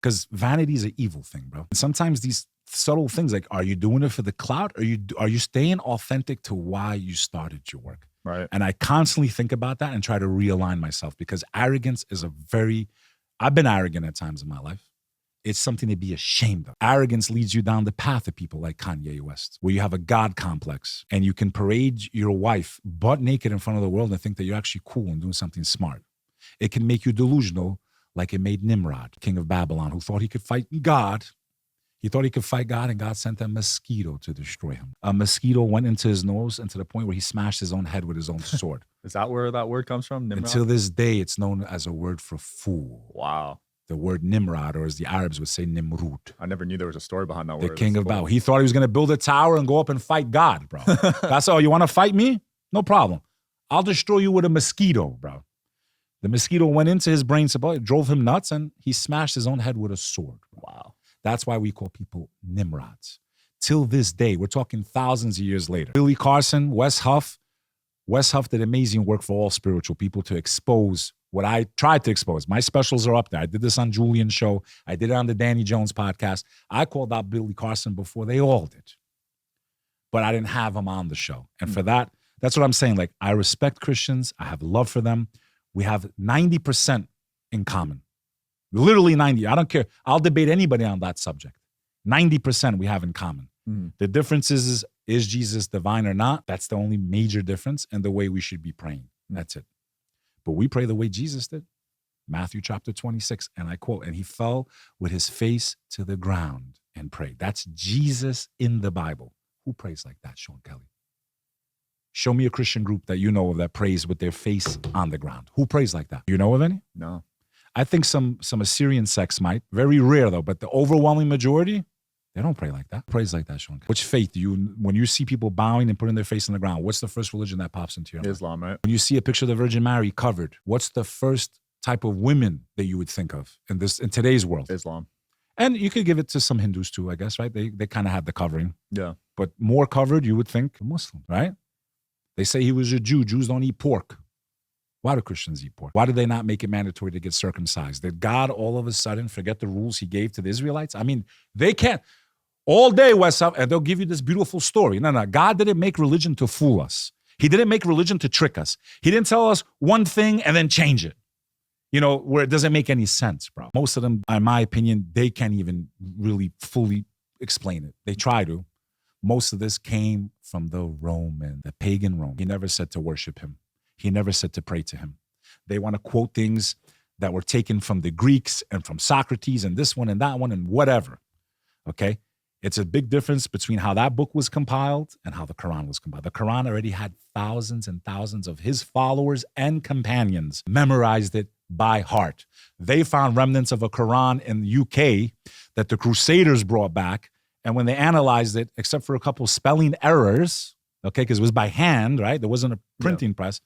Because vanity is an evil thing, bro. And sometimes these subtle things, like, are you doing it for the clout? Or are you staying authentic to why you started your work? Right. And I constantly think about that and try to realign myself, because arrogance is I've been arrogant at times in my life. It's something to be ashamed of. Arrogance leads you down the path of people like Kanye West, where you have a God complex and you can parade your wife butt naked in front of the world and think that you're actually cool and doing something smart. It can make you delusional, like it made Nimrod, king of Babylon, who thought he could fight God. He thought he could fight God, and God sent a mosquito to destroy him. A mosquito went into his nose, and to the point where he smashed his own head with his own sword. Is that where that word comes from, Nimrod? Until this day, it's known as a word for fool. Wow. The word Nimrod, or as the Arabs would say, Nimrud. I never knew there was a story behind that word. The king of Babylon. He thought he was going to build a tower and go up and fight God, bro. That's all. You want to fight me? No problem. I'll destroy you with a mosquito, bro. The mosquito went into his brain, it drove him nuts, and he smashed his own head with a sword. Wow. That's why we call people Nimrods. Till this day, we're talking thousands of years later. Billy Carson, Wes Huff. Wes Huff did amazing work for all spiritual people to expose what I tried to expose. My specials are up there. I did this on Julian's show. I did it on the Danny Jones podcast. I called out Billy Carson before they all did. But I didn't have him on the show. And for that, that's what I'm saying. Like, I respect Christians. I have love for them. We have 90% in common. Literally 90. I don't care. I'll debate anybody on that subject. 90% we have in common. The difference is Jesus divine or not? That's the only major difference, and the way we should be praying. That's it. But we pray the way Jesus did. Matthew chapter 26, and I quote, and he fell with his face to the ground and prayed. That's Jesus in the Bible. Who prays like that, Sean Kelly? Show me a Christian group that you know of that prays with their face on the ground. Who prays like that? You know of any? No. I think some Assyrian sects might. Very rare, though. But the overwhelming majority, they don't pray like that. Praise like that, Sean. Which faith do you, when you see people bowing and putting their face on the ground, what's the first religion that pops into your mind? Islam, right? When you see a picture of the Virgin Mary covered, what's the first type of women that you would think of in today's world? Islam. And you could give it to some Hindus too, I guess, right? They kind of have the covering. Yeah. But more covered, you would think Muslim, right? They say he was a Jew. Jews don't eat pork. Why do Christians eat pork? Why did they not make it mandatory to get circumcised? Did God all of a sudden forget the rules he gave to the Israelites? I mean, they can't. All day, West Up, and they'll give you this beautiful story. No, God didn't make religion to fool us. He didn't make religion to trick us. He didn't tell us one thing and then change it. You know, where it doesn't make any sense, bro. Most of them, in my opinion, they can't even really fully explain it. They try to. Most of this came from the Roman, the pagan Rome. He never said to worship him. He never said to pray to him. They want to quote things that were taken from the Greeks and from Socrates and this one and that one and whatever, okay? It's a big difference between how that book was compiled and how the Quran was compiled. The Quran already had thousands and thousands of his followers and companions memorized it by heart. They found remnants of a Quran in the UK that the Crusaders brought back, and when they analyzed it, except for a couple spelling errors, okay, because it was by hand, right? There wasn't a printing press.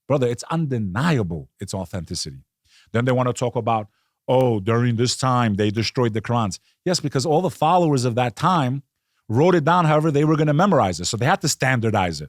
Brother, it's undeniable, its authenticity. Then they want to talk about, oh, during this time, they destroyed the Qurans. Yes, because all the followers of that time wrote it down however they were going to memorize it. So they had to standardize it.